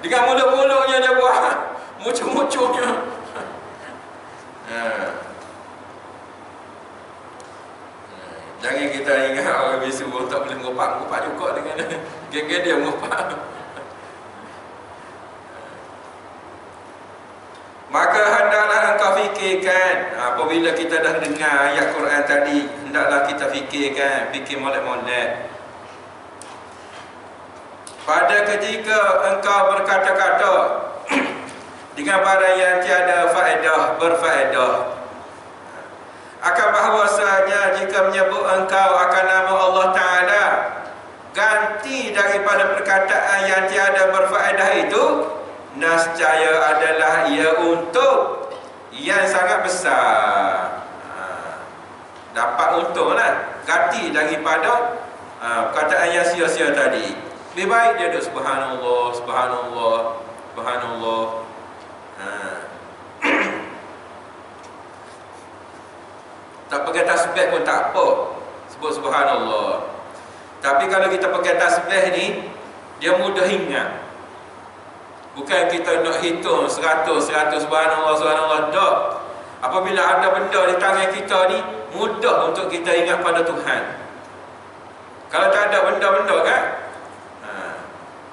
Dengan mulut-mulutnya dia buat, muncul-munculnya. Jangan kita ingat orang bisu tak boleh mengopak juga dengan geng-geng dia mengopak. Maka hendaklah engkau fikirkan, apabila kita dah dengar ayat Quran tadi, hendaklah kita fikirkan, fikir molek-molek. Pada ketika engkau berkata-kata dengan barang yang tiada faedah, berfaedah, akan bahawasanya jika menyebut engkau akan nama Allah Ta'ala, ganti daripada perkataan yang tiada berfaedah itu, nascaya adalah ia untuk yang sangat besar. Dapat untunglah, ganti daripada perkataan yang sia-sia tadi. Lebih baik dia duduk subhanallah, subhanallah, subhanallah. Tak pakai tasbih pun tak apa, sebut subhanallah. Tapi kalau kita pakai tasbih ni, dia mudah ingat. Bukan kita nak hitung 100 subhanallah, subhanallah, tak. Apabila ada benda di tangan kita ni, mudah untuk kita ingat pada Tuhan. Kalau tak ada benda-benda kan,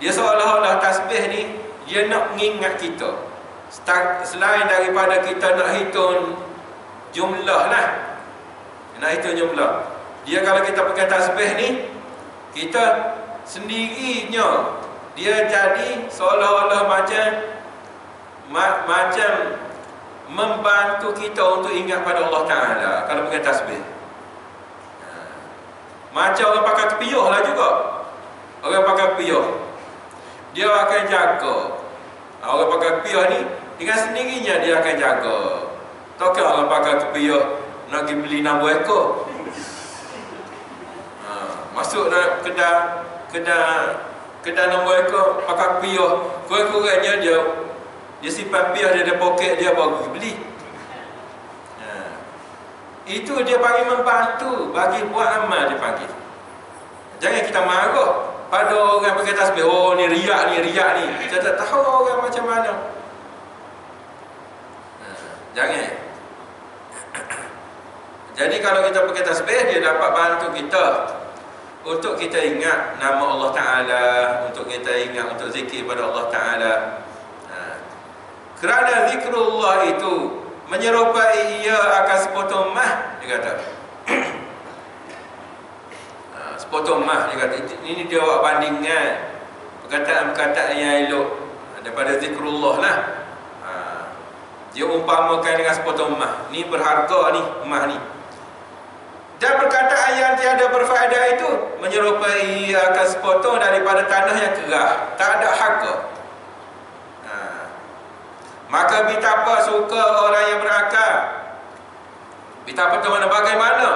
dia seolah-olah tasbih ni, dia nak mengingat kita. Selain daripada kita nak hitung jumlah lah, nak hitung jumlah, dia kalau kita pakai tasbih ni, kita sendirinya dia jadi seolah-olah macam membantu kita untuk ingat pada Allah Ta'ala kalau pakai tasbih. Macam orang pakai kepiyuh lah juga. Orang pakai kepiyuh, dia akan jaga. Orang pakai kepiyuh ni, dengan sendirinya dia akan jaga. Takkan orang pakai kepiyuh nak pergi beli 6 ekor. Masuk dalam kedai 6 ekor, pakai kepiyuh, kurang-kurangnya dia simpan piyuh dia ada poket dia baru pergi beli. Itu dia panggil membantu, bagi buat amal dia panggil. Jangan kita marah pada orang pakai tasbih, oh ni riak ni. Kita tak tahu orang macam mana. Jangan. Jadi kalau kita pakai tasbih, dia dapat bantu kita untuk kita ingat nama Allah Ta'ala, untuk kita ingat untuk zikir pada Allah Ta'ala. Kerana zikrullah itu menyerupai ia akan sepotong mah, dia kata. Sepotong mah, dia kata. Ini dia buat bandingan perkataan-perkataan yang elok daripada zikrullah lah. Dia umpamakan dengan sepotong mah. Ni berharga ni, mah ni. Dan perkataan yang tiada berfaedah itu menyerupai ia akan sepotong daripada tanah yang kerah, tak ada harga. Maka betapa suka orang yang berakal. Betapa mana bagaimana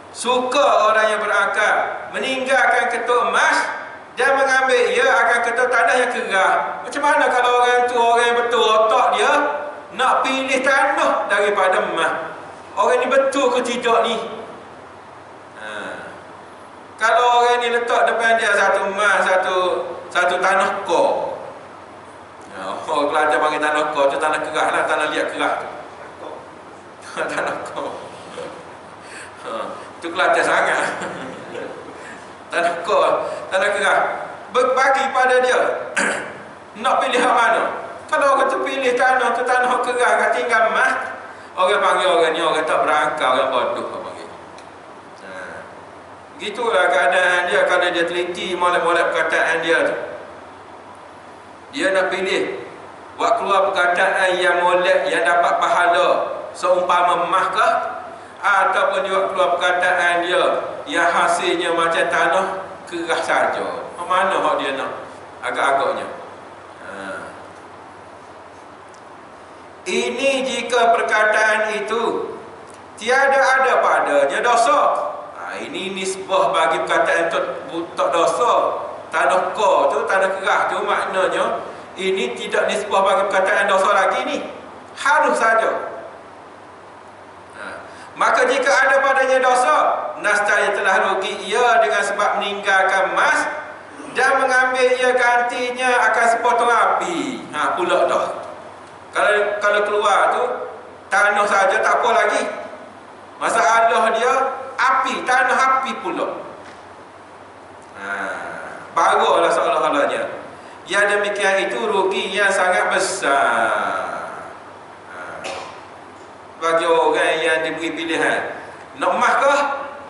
suka orang yang berakal meninggalkan ketuk emas dan mengambil ia akan ketuk tanah yang kerah. Macam mana kalau orang tu orang yang betul otak dia nak pilih tanah daripada emas? Orang ni betul ke tidak ni? Kalau orang ni letak depan dia satu emas, satu satu tanah kor. Orang Kelantan panggil tanah kor tu tanah kerah lah, tanah liat kerah tu. Tanah kor. Tu Kelantan sangat. Tanah kor, tanah kerah. Berbagi pada dia. Nak pilih hak mana? Kalau orang tu pilih tanah tu tanah kerah, kat tinggal mah, orang panggil orang ni orang tak berangkau, orang bodoh orang panggil. Gitulah keadaan dia kalau dia teliti molek-molek perkataan dia tu. Dia nak pilih buat keluar perkataan yang molek, yang dapat pahala seumpama mah kah, ataupun dia buat keluar perkataan dia yang hasilnya macam tanah kerah saja. Mana hak dia nak agak-agaknya. Ini jika perkataan itu tiada ada padanya dosa. Ini nisbah bagi perkataan tak dosa. Tanah kor tu, tanah kerah tu, maknanya ini tidak nisbah bagi perkataan dosa lagi ni. Harus saja. Maka jika ada padanya dosa, nascaya telah rugi ia dengan sebab meninggalkan emas dan mengambil ia gantinya akan sepotong api. Pula dah. Kalau keluar tu tanah saja tak apa lagi. Masalah dia api, tanah api pula. Barulah seolah-olahnya. Yang demikian itu rugi yang sangat besar. Bagi orang yang diberi pilihan, nak emas kah,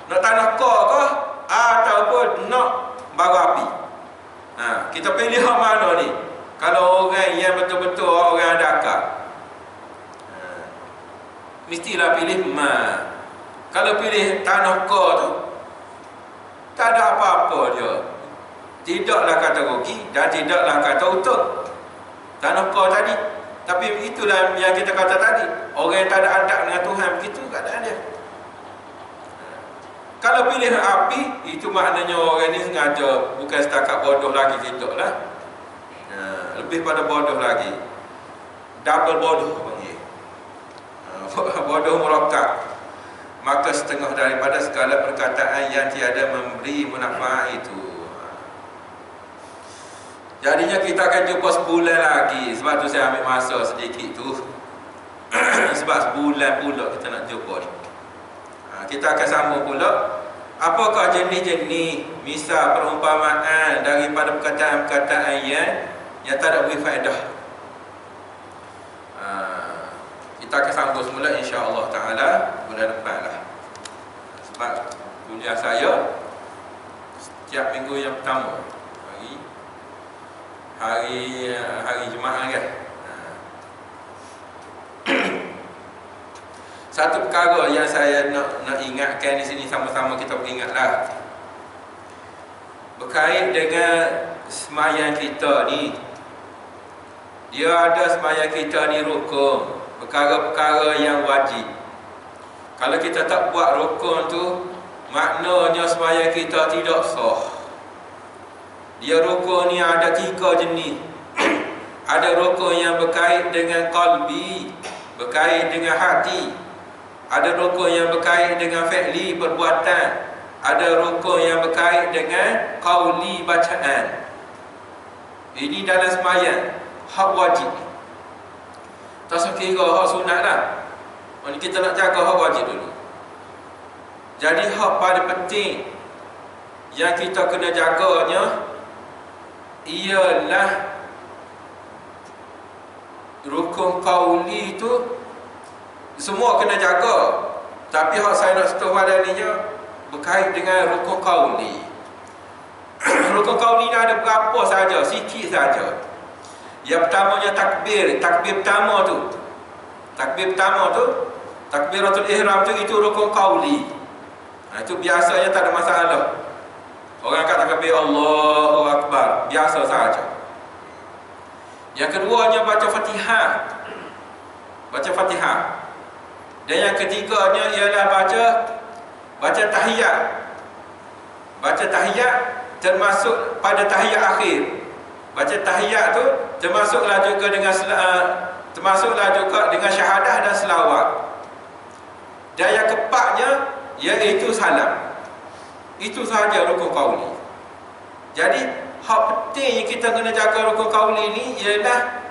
nak tanah kor kah, ataupun nak bara api. Kita pilih hak mana ni? Kalau orang yang betul-betul orang ada akal, mestilah pilih emas. Kalau pilih tanah kor tu, tak ada apa-apa dia. Tidaklah kata rugi dan tidaklah kata untung tanah kor tadi. Tapi itulah yang kita kata tadi, orang yang tak ada adab dengan Tuhan, begitu keadaan dia. Kalau pilih api, itu maknanya orang ni sengaja, bukan setakat bodoh lagi, tidaklah. Lebih pada bodoh lagi, double bodoh panggil. Bodoh murakkab. Maka setengah daripada segala perkataan yang tiada memberi manfaat itu. Jadinya kita akan jumpa sebulan lagi. Sebab tu saya ambil masa sedikit tu. Sebab sebulan pula kita nak jumpa ni. Kita akan sambung pula. Apakah jenis-jenis misal perumpamaan daripada perkataan-perkataan yang tak ada beri faedah. Kita akan sambung semula insya-Allah taala bulan depan lah. Sebab kuliah saya setiap minggu yang pertama hari Jumaat kan. Satu perkara yang saya nak ingatkan di sini, sama-sama kita beringatlah, berkait dengan sembahyang kita ni. Dia ada sembahyang kita ni rukun, perkara-perkara yang wajib. Kalau kita tak buat rukun tu, maknanya sembahyang kita tidak sah. Dia rukun ni ada 3 jenis. Ada rukun yang berkait dengan qalbi, berkait dengan hati. Ada rukun yang berkait dengan fi'li, perbuatan. Ada rukun yang berkait dengan qauli, bacaan. Ini dalam sembahyang hak wajib. Tak sekira hak sunat lah. Kita nak jaga hak wajib dulu. Jadi hak paling penting yang kita kena jaganya ialah rukun qauli tu. Semua kena jaga. Tapi hak saya nak sentuh pada ni berkait dengan rukun qauli. Rukun qauli ni ada berapa saja, sikit saja. Yang pertamanya takbir. Takbir pertama tu, takbiratul ihram tu, itu rukun qauli. Itu biasanya tak ada masalah. Orang kata takbir Allahu Akbar, biasa saja. Yang keduanya baca Fatihah. Dan yang ketiganya ialah baca tahiyat. Baca tahiyat termasuk pada tahiyat akhir. Baca tahiyat tu termasuklah juga dengan syahadah dan selawat. Dan yang keempatnya iaitu salam. Itu sahaja rukun qauli. Jadi hak penting kita kena jaga rukun qauli ni ialah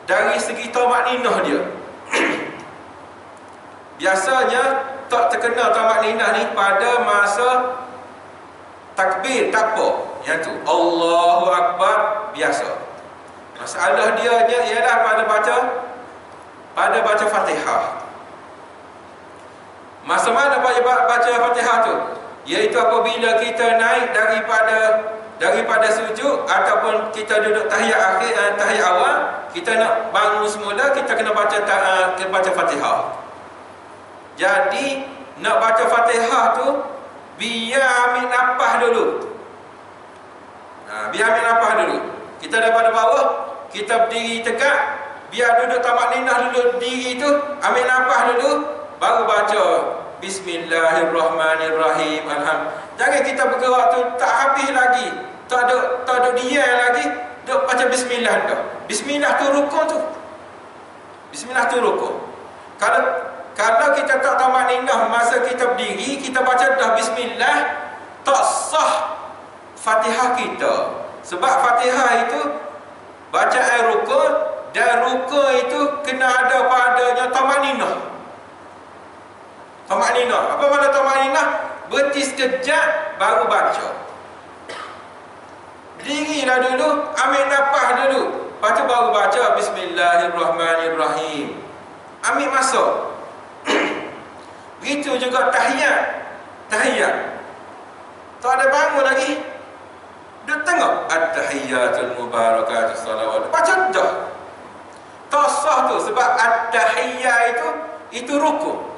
dari segi tamakninah dia. Biasanya tak terkena tamakninah ni pada masa takbir, tak apa. Yang tu Allahu Akbar biasa. Masalah dia ialah pada baca Fatihah. Masa mana baca Fatihah tu? Iaitu apabila kita naik daripada sujud ataupun kita duduk tahiyat akhir, tahiyat awal, kita nak bangun semula, kita kena baca Fatihah. Jadi nak baca Fatihah tu biar ambil nafas dulu. Biar ambil nafas dulu. Kita daripada bawah, kita berdiri tegak, biar duduk tamakninah dulu, diri tu, ambil nafas dulu, baru baca Bismillahirrahmanirrahim. Jangan kita bergerak tu tak habis lagi, tak ada diam lagi, duk baca bismillah dah. Bismillah tu rukun tu. Bismillah tu rukun. Kalau kita tak tamakninah masa kita berdiri, kita baca dah bismillah, tak sah Fatihah kita. Sebab Fatihah itu bacaan rukun, dan rukun itu kena ada padanya tamakninah. Tamakninah. Apa makna tamakninah? Berhenti sekejap baru baca. Berdirilah dulu, ambil nafas dulu, lepas tu baru baca Bismillahirrahmanirrahim. Ambil masa. Begitu juga tahiyat. Tak ada bangun lagi, dia tengok at-tahiyyatul mubarakatus salawat, baca dah. Tak sah tu, sebab at-tahiyyah itu rukun.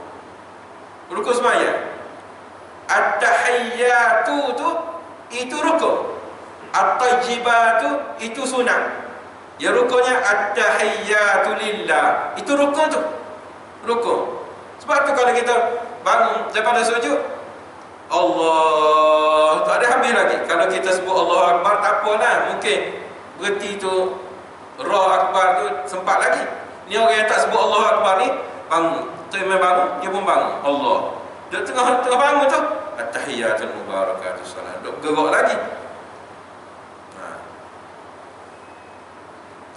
Rukun sembahyang. At-tahiyyatu tu itu rukun. At-tayyibatu itu sunat. Ya, rukunnya at-tahiyyatu lillah, itu rukun tu. Rukun. Sebab tu kalau kita bangun daripada sujud, Allah, tak ada habis lagi. Kalau kita sebut Allah Akbar, tak apalah, mungkin berhenti tu, Roh Akbar tu sempat lagi. Ni orang yang tak sebut Allah Akbar ni bangun, tu imam bangun, dia pun bangun Allah. Dia tengah bangun tu, at-tahiyyatul mubarakatus salat, duk gerak lagi.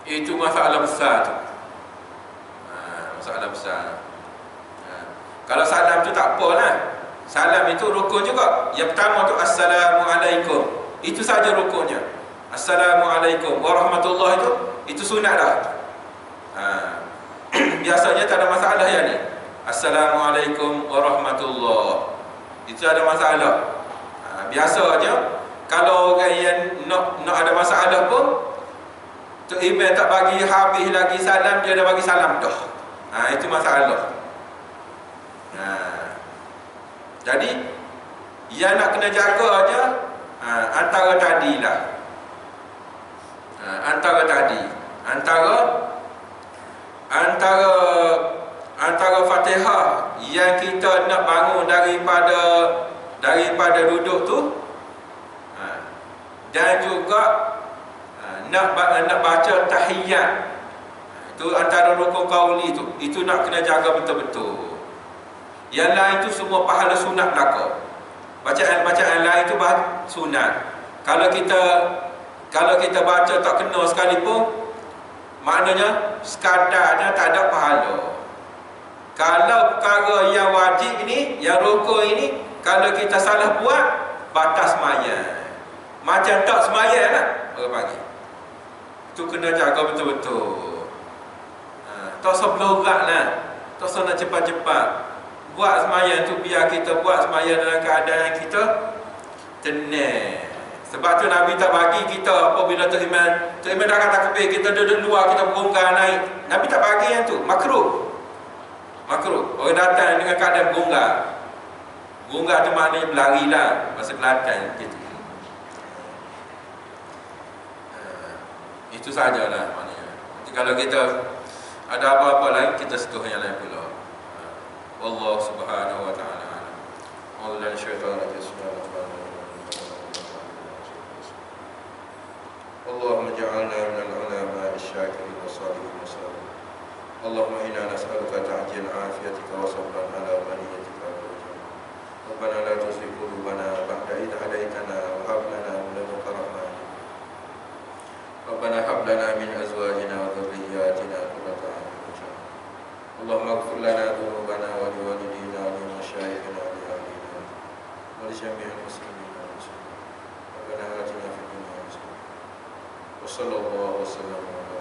Itu masalah besar tu. Masalah besar. Kalau salam tu tak apalah. Salam itu rukun juga. Yang pertama tu Assalamualaikum, itu saja rukunnya. Assalamualaikum warahmatullahi itu sunat dah. Biasanya tak ada masalah yang ni. Assalamualaikum warahmatullahi, itu ada masalah. Biasa aja. Kalau orang yang nak ada masalah pun, tu imam tak bagi habis lagi salam, dia dah bagi salam dah. Itu masalah. Jadi yang nak kena jaga aja antara tadilah. Antara Fatihah yang kita nak bangun daripada duduk tu, dan juga nak baca tahiyat, itu antara rukun qauli tu, itu nak kena jaga betul-betul. Yang lain tu semua pahala sunat belaka. Bacaan lain tu sunat. Kalau kita baca tak kena sekalipun, maknanya sekadarnya tak ada pahala. Kalau perkara yang wajib ini, yang rukun ini, kalau kita salah buat, batas sembahyang. Macam tak sembahyang lah orang panggil. Itu kena jaga betul-betul. Tak usah belorak lah, tak usah nak cepat-cepat. Buat sembahyang tu, biar kita buat sembahyang dalam keadaan kita tenang. Sebab tu Nabi tak bagi kita apabila tu imam dah kata takbir, kita duduk luar, kita beronggar naik. Nabi tak bagi yang tu, makruh. Orang datang dengan keadaan beronggar. Beronggar tu maknanya berlarilah, bahasa Kelantan gitu. Itu sajalah maknanya. Nanti kalau kita ada apa-apa lain, kita sentuh yang lain pula. Wallahu subhanahu wa ta'ala. A'udzu billahi Allahumma ja'alna minal ulama'i syakirin wa salihin wa salihin. Allahumma inna nas'aluka ta'jil afiyatika wa sabran ala maniyatika wa Rabbana la tuzigh qulubana ba'da idh hadaytana wa hab lana min ladunka rahmah لنا من أزواجنا وذرياتنا قرة أعين واجعلنا. اللهم اغفر لنا ذنوبنا ولوالدينا ولمشايخنا ولأهلنا ولجميع المسلمين والمسلمات. ربنا آتنا في الدنيا حسنة وصلى الله وسلم على